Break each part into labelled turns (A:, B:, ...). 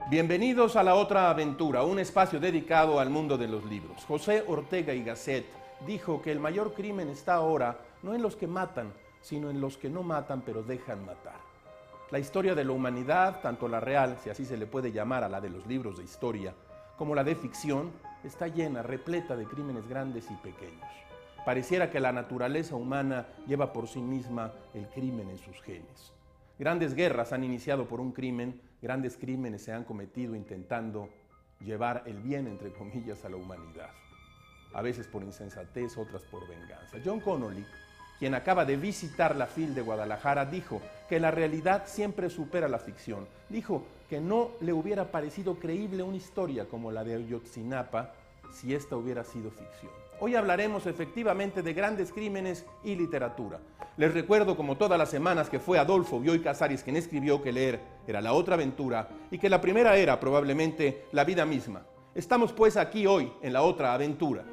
A: Bienvenidos a La Otra Aventura, un espacio dedicado al mundo de los libros. José Ortega y Gasset dijo que el mayor crimen está ahora no en los que matan, sino en los que no matan pero dejan matar. La historia de la humanidad, tanto la real, si así se le puede llamar a la de los libros de historia, como la de ficción, está llena, repleta de crímenes grandes y pequeños. Pareciera que la naturaleza humana lleva por sí misma el crimen en sus genes. Grandes guerras han iniciado por un crimen, grandes crímenes se han cometido intentando llevar el bien, entre comillas, a la humanidad. A veces por insensatez, otras por venganza. John Connolly, quien acaba de visitar la FIL de Guadalajara, dijo que la realidad siempre supera la ficción. Dijo que no le hubiera parecido creíble una historia como la de Ayotzinapa si esta hubiera sido ficción. Hoy hablaremos efectivamente de grandes crímenes y literatura. Les recuerdo, como todas las semanas, que fue Adolfo Bioy Casares quien escribió que leer era la otra aventura y que la primera era probablemente la vida misma. Estamos pues aquí hoy en La Otra Aventura.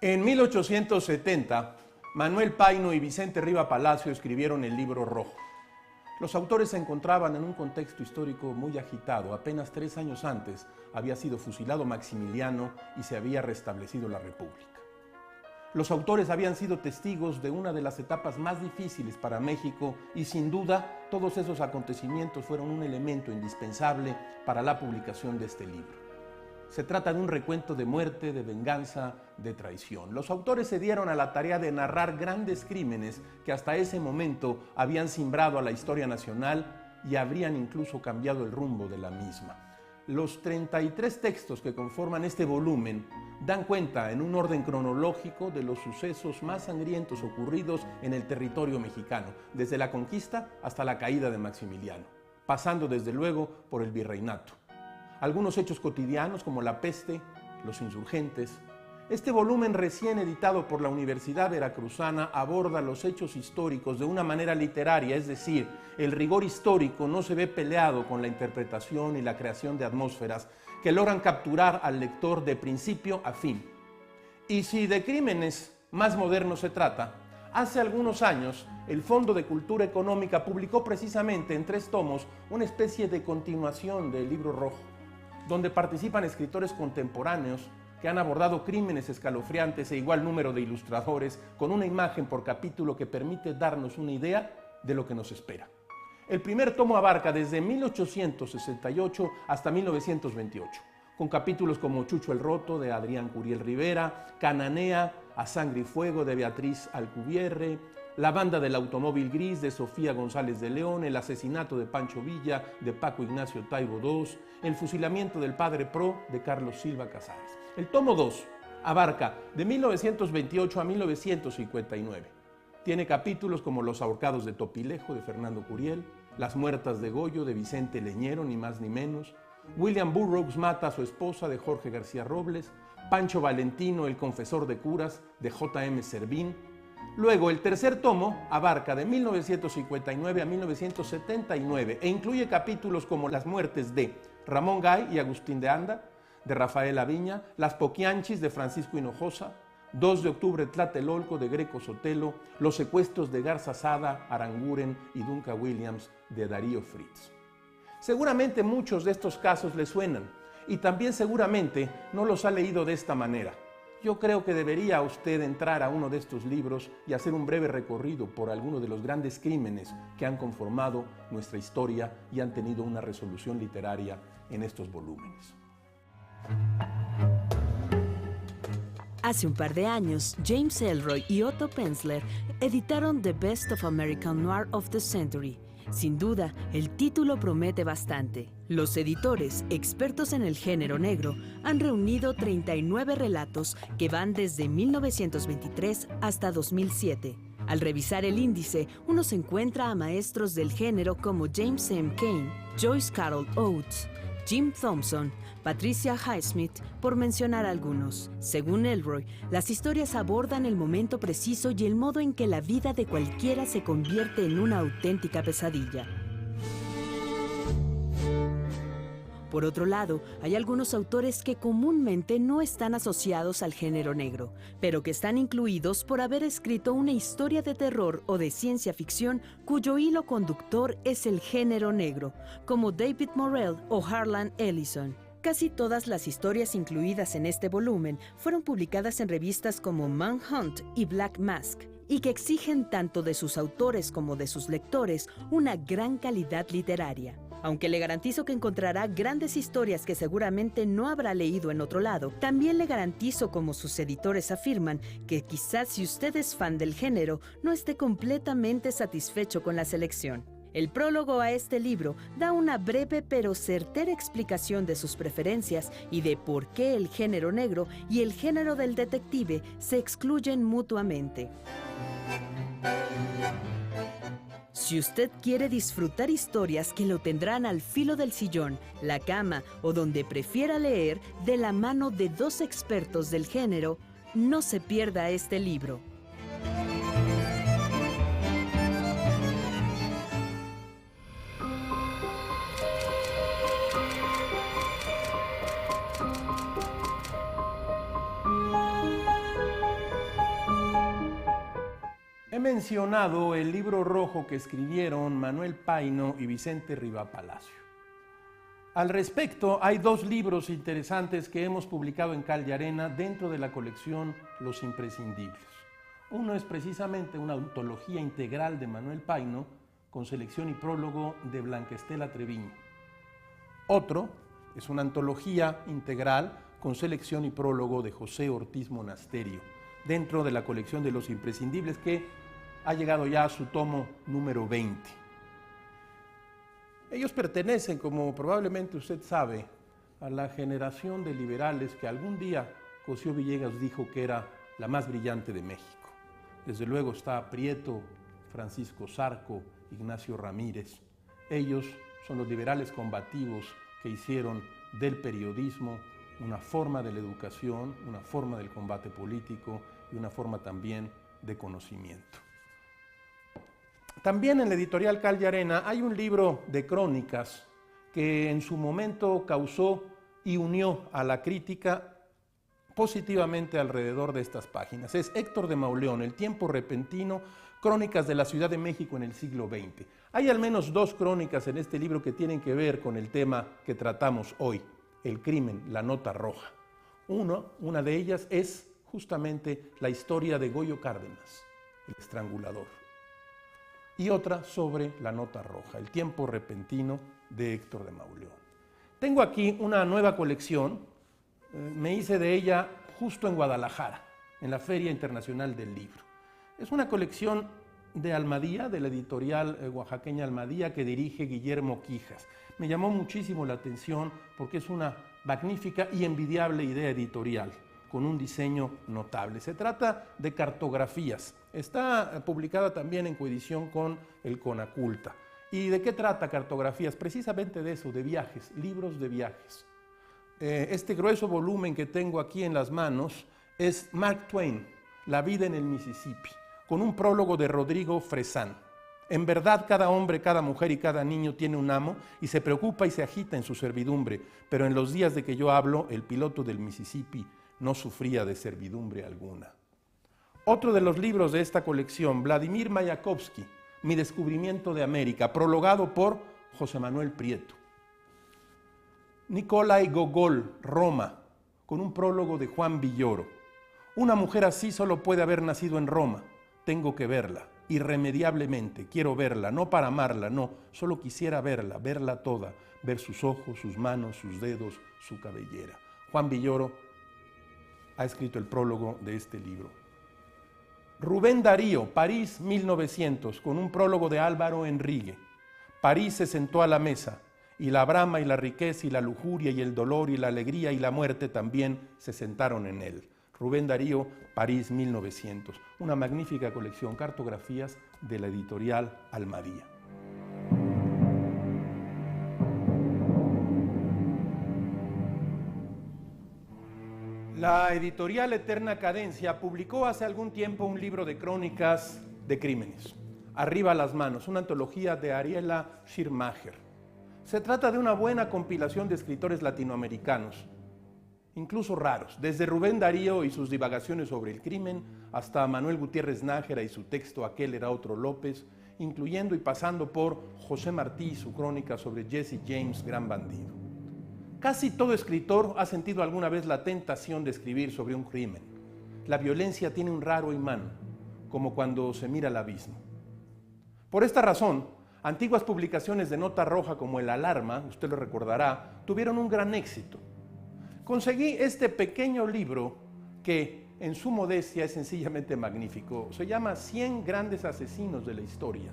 A: En 1870, Manuel Paino y Vicente Riva Palacio escribieron el Libro Rojo. Los autores se encontraban en un contexto histórico muy agitado. Apenas 3 años antes había sido fusilado Maximiliano y se había restablecido la República. Los autores habían sido testigos de una de las etapas más difíciles para México y sin duda todos esos acontecimientos fueron un elemento indispensable para la publicación de este libro. Se trata de un recuento de muerte, de venganza, de traición. Los autores se dieron a la tarea de narrar grandes crímenes que hasta ese momento habían cimbrado a la historia nacional y habrían incluso cambiado el rumbo de la misma. Los 33 textos que conforman este volumen dan cuenta en un orden cronológico de los sucesos más sangrientos ocurridos en el territorio mexicano, desde la conquista hasta la caída de Maximiliano, pasando desde luego por el virreinato. Algunos hechos cotidianos como la peste, los insurgentes. Este volumen recién editado por la Universidad Veracruzana aborda los hechos históricos de una manera literaria, es decir, el rigor histórico no se ve peleado con la interpretación y la creación de atmósferas que logran capturar al lector de principio a fin. Y si de crímenes más modernos se trata, hace algunos años el Fondo de Cultura Económica publicó precisamente en 3 tomos una especie de continuación del Libro Rojo, donde participan escritores contemporáneos que han abordado crímenes escalofriantes e igual número de ilustradores con una imagen por capítulo que permite darnos una idea de lo que nos espera. El primer tomo abarca desde 1868 hasta 1928, con capítulos como Chucho el Roto de Adrián Curiel Rivera, Cananea, A Sangre y Fuego de Beatriz Alcubierre, La Banda del Automóvil Gris de Sofía González de León, El asesinato de Pancho Villa de Paco Ignacio Taibo II, El fusilamiento del Padre Pro de Carlos Silva Casares. El tomo 2 abarca de 1928 a 1959. Tiene capítulos como Los ahorcados de Topilejo de Fernando Curiel, Las muertas de Goyo de Vicente Leñero, ni más ni menos, William Burroughs mata a su esposa de Jorge García Robles, Pancho Valentino, El confesor de curas de J.M. Servín. Luego, el tercer tomo abarca de 1959 a 1979 e incluye capítulos como Las muertes de Ramón Gay y Agustín de Anda, de Rafael Aviña, Las Poquianchis de Francisco Hinojosa, 2 de octubre Tlatelolco de Greco Sotelo, Los secuestros de Garza Sada, Aranguren y Duncan Williams de Darío Fritz. Seguramente muchos de estos casos le suenan y también seguramente no los ha leído de esta manera. Yo creo que debería usted entrar a uno de estos libros y hacer un breve recorrido por alguno de los grandes crímenes que han conformado nuestra historia y han tenido una resolución literaria en estos volúmenes.
B: Hace un par de años, James Ellroy y Otto Penzler editaron The Best of American Noir of the Century. Sin duda, el título promete bastante. Los editores, expertos en el género negro, han reunido 39 relatos que van desde 1923 hasta 2007. Al revisar el índice, uno se encuentra a maestros del género como James M. Cain, Joyce Carol Oates, Jim Thompson, Patricia Highsmith, por mencionar algunos. Según Ellroy, las historias abordan el momento preciso y el modo en que la vida de cualquiera se convierte en una auténtica pesadilla. Por otro lado, hay algunos autores que comúnmente no están asociados al género negro, pero que están incluidos por haber escrito una historia de terror o de ciencia ficción cuyo hilo conductor es el género negro, como David Morrell o Harlan Ellison. Casi todas las historias incluidas en este volumen fueron publicadas en revistas como Manhunt y Black Mask, y que exigen tanto de sus autores como de sus lectores una gran calidad literaria. Aunque le garantizo que encontrará grandes historias que seguramente no habrá leído en otro lado, también le garantizo, como sus editores afirman, que quizás si usted es fan del género, no esté completamente satisfecho con la selección. El prólogo a este libro da una breve pero certera explicación de sus preferencias y de por qué el género negro y el género del detective se excluyen mutuamente. Si usted quiere disfrutar historias que lo tendrán al filo del sillón, la cama o donde prefiera leer de la mano de dos expertos del género, no se pierda este libro.
A: He mencionado el libro rojo que escribieron Manuel Paino y Vicente Riva Palacio. Al respecto, hay dos libros interesantes que hemos publicado en Cal y Arena dentro de la colección Los Imprescindibles. Uno es precisamente una antología integral de Manuel Paino con selección y prólogo de Blanca Estela Treviño. Otro es una antología integral con selección y prólogo de José Ortiz Monasterio, dentro de la colección de Los Imprescindibles, que ha llegado ya a su tomo número 20. Ellos pertenecen, como probablemente usted sabe, a la generación de liberales que algún día Cosío Villegas dijo que era la más brillante de México. Desde luego está Prieto, Francisco Zarco, Ignacio Ramírez. Ellos son los liberales combativos que hicieron del periodismo una forma de la educación, una forma del combate político y una forma también de conocimiento. También en la editorial Cal y Arena hay un libro de crónicas que en su momento causó y unió a la crítica positivamente alrededor de estas páginas. Es Héctor de Mauleón, El tiempo repentino, crónicas de la Ciudad de México en el siglo XX. Hay al menos dos crónicas en este libro que tienen que ver con el tema que tratamos hoy, el crimen, la nota roja. Una de ellas es justamente la historia de Goyo Cárdenas, el estrangulador. Y otra sobre la nota roja, El tiempo repentino de Héctor de Mauleón. Tengo aquí una nueva colección, me hice de ella justo en Guadalajara, en la Feria Internacional del Libro. Es una colección de Almadía, de la editorial oaxaqueña Almadía, que dirige Guillermo Quijas. Me llamó muchísimo la atención porque es una magnífica y envidiable idea editorial, con un diseño notable. Se trata de cartografías. Está publicada también en coedición con el Conaculta. ¿Y de qué trata cartografías? Precisamente de eso, de viajes, libros de viajes. Este grueso volumen que tengo aquí en las manos es Mark Twain, La vida en el Mississippi, con un prólogo de Rodrigo Fresán. En verdad, cada hombre, cada mujer y cada niño tiene un amo y se preocupa y se agita en su servidumbre, pero en los días de que yo hablo, el piloto del Mississippi no sufría de servidumbre alguna. Otro de los libros de esta colección, Vladimir Mayakovsky, Mi descubrimiento de América, prologado por José Manuel Prieto. Nikolai Gogol, Roma, con un prólogo de Juan Villoro. Una mujer así solo puede haber nacido en Roma. Tengo que verla, irremediablemente, quiero verla, no para amarla, no, solo quisiera verla, verla toda, ver sus ojos, sus manos, sus dedos, su cabellera. Juan Villoro ha escrito el prólogo de este libro. Rubén Darío, París 1900, con un prólogo de Álvaro Enrique. París se sentó a la mesa, y la brama y la riqueza y la lujuria y el dolor y la alegría y la muerte también se sentaron en él. Rubén Darío, París 1900, una magnífica colección, cartografías de la editorial Almadía. La editorial Eterna Cadencia publicó hace algún tiempo un libro de crónicas de crímenes. Arriba las manos, una antología de Ariela Schirmacher. Se trata de una buena compilación de escritores latinoamericanos, incluso raros, desde Rubén Darío y sus divagaciones sobre el crimen, hasta Manuel Gutiérrez Nájera y su texto Aquel era otro López, incluyendo y pasando por José Martí y su crónica sobre Jesse James, gran bandido. Casi todo escritor ha sentido alguna vez la tentación de escribir sobre un crimen. La violencia tiene un raro imán, como cuando se mira al abismo. Por esta razón, antiguas publicaciones de nota roja como El Alarma, usted lo recordará, tuvieron un gran éxito. Conseguí este pequeño libro que en su modestia es sencillamente magnífico. Se llama 100 grandes asesinos de la historia,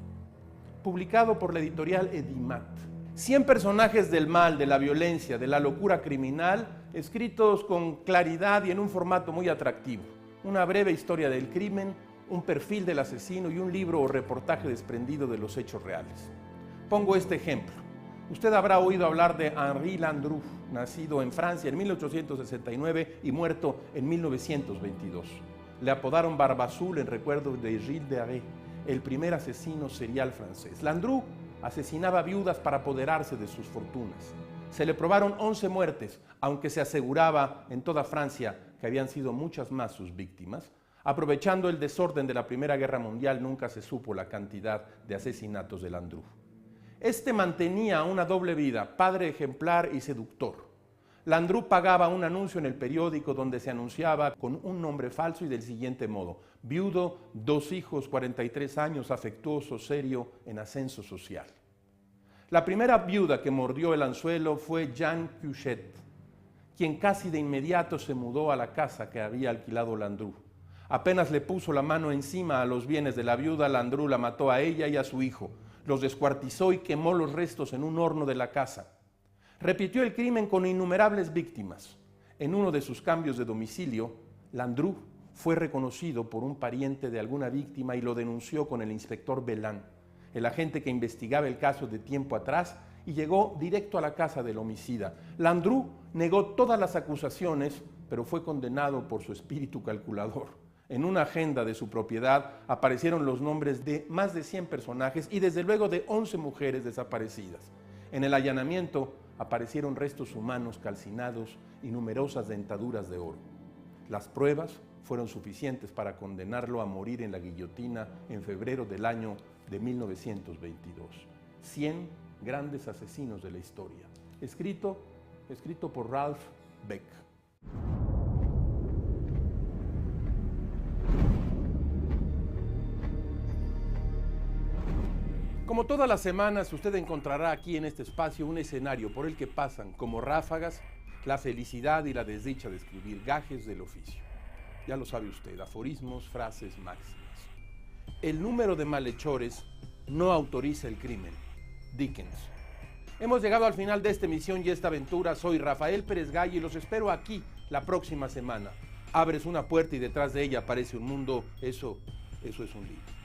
A: publicado por la editorial Edimat. 100 personajes del mal, de la violencia, de la locura criminal, escritos con claridad y en un formato muy atractivo. Una breve historia del crimen, un perfil del asesino y un libro o reportaje desprendido de los hechos reales. Pongo este ejemplo. Usted habrá oído hablar de Henri Landru, nacido en Francia en 1869 y muerto en 1922. Le apodaron Barba Azul en recuerdo de Gilles de Rais, el primer asesino serial francés. Landru asesinaba viudas para apoderarse de sus fortunas. Se le probaron 11 muertes, aunque se aseguraba en toda Francia que habían sido muchas más sus víctimas. Aprovechando el desorden de la Primera Guerra Mundial, nunca se supo la cantidad de asesinatos de Landru. Este mantenía una doble vida, padre ejemplar y seductor. Landru pagaba un anuncio en el periódico donde se anunciaba con un nombre falso y del siguiente modo: viudo, 2 hijos, 43 años, afectuoso, serio, en ascenso social. La primera viuda que mordió el anzuelo fue Jeanne Cuchet, quien casi de inmediato se mudó a la casa que había alquilado Landru. Apenas le puso la mano encima a los bienes de la viuda, Landru la mató a ella y a su hijo. Los descuartizó y quemó los restos en un horno de la casa. Repitió el crimen con innumerables víctimas. En uno de sus cambios de domicilio, Landru fue reconocido por un pariente de alguna víctima y lo denunció con el inspector Belán, el agente que investigaba el caso de tiempo atrás, y llegó directo a la casa del homicida. Landru negó todas las acusaciones, pero fue condenado por su espíritu calculador. En una agenda de su propiedad aparecieron los nombres de más de 100 personajes y desde luego de 11 mujeres desaparecidas. En el allanamiento aparecieron restos humanos calcinados y numerosas dentaduras de oro. Las pruebas fueron suficientes para condenarlo a morir en la guillotina en febrero del año de 1922. 100 grandes asesinos de la historia. Escrito por Ralph Beck. Como todas las semanas, usted encontrará aquí en este espacio un escenario por el que pasan como ráfagas la felicidad y la desdicha de escribir, gajes del oficio. Ya lo sabe usted, aforismos, frases, máximas. El número de malhechores no autoriza el crimen. Dickens. Hemos llegado al final de esta emisión y esta aventura. Soy Rafael Pérez Gallo y los espero aquí la próxima semana. Abres una puerta y detrás de ella aparece un mundo. Eso es un libro.